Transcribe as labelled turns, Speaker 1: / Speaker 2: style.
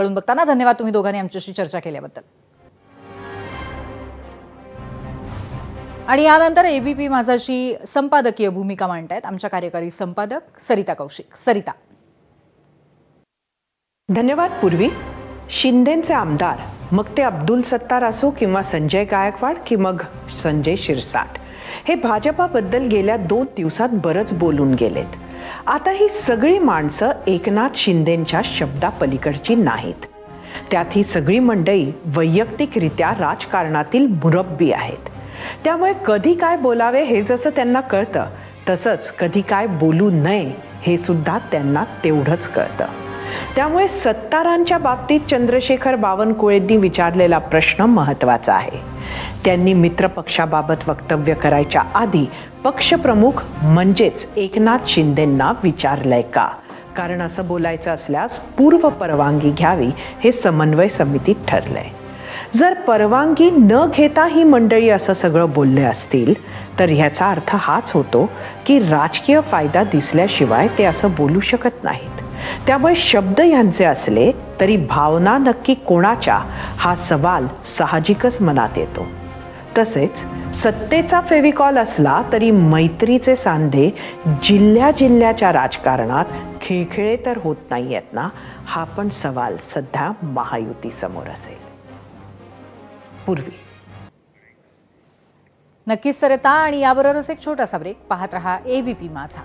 Speaker 1: कळून बघताना धन्यवाद तुम्ही दोघांनी आमच्याशी चर्चा केल्याबद्दल. आणि यानंतर एबीपी माझाची संपादकीय भूमिका मांडतायत आमच्या कार्यकारी संपादक सरिता कौशिक. सरिता.
Speaker 2: धन्यवाद पूर्वी. शिंदेचे आमदार, मग ते अब्दुल सत्तार असो किंवा संजय गायकवाड की मग संजय शिरसाट, हे भाजपाबद्दल गेल्या 2 दिवसात बरंच बोलून गेलेत. आता ही सगळी माणसं एकनाथ शिंदेंच्या शब्दापलीकडची नाहीत. त्यात ही सगळी मंडळी वैयक्तिकरित्या राजकारणातील मुरब्बी आहेत. त्यामुळे कधी काय बोलावे हे जसं त्यांना कळतं, तसंच कधी काय बोलू नये हे सुद्धा त्यांना तेवढंच कळतं. त्यामुळे सत्तारांच्या बाबतीत चंद्रशेखर बावनकुळेंनी विचारलेला प्रश्न महत्त्वाचा आहे. त्यांनी मित्रपक्षाबाबत वक्तव्य करायच्या आधी पक्षप्रमुख म्हणजेच एकनाथ शिंदेंना विचारलंय का? कारण असं बोलायचं असल्यास पूर्व परवानगी घ्यावी हे समन्वय समितीत ठरलंय. जर परवानगी न घेता ही मंडळी असं सगळं बोलले असतील तर ह्याचा अर्थ हाच होतो की राजकीय फायदा दिसल्याशिवाय ते असं बोलू शकत नाहीत. त्यामुळे शब्द यांचे असले तरी भावना नक्की कोणाच्या हा सवाल साहजिकच मनात येतो. तसेच सत्तेचा फेविकॉल असला तरी मैत्रीचे सांधे जिल्ह्याच्या राजकारणात खिळखिळे तर होत नाहीयेत ना, हा पण सवाल सध्या महायुती समोर असेल. पूर्वी.
Speaker 1: नक्कीच सरिता. आणि याबरोबरच एक छोटासा ब्रेक. पाहत रहा एबीपी माझा.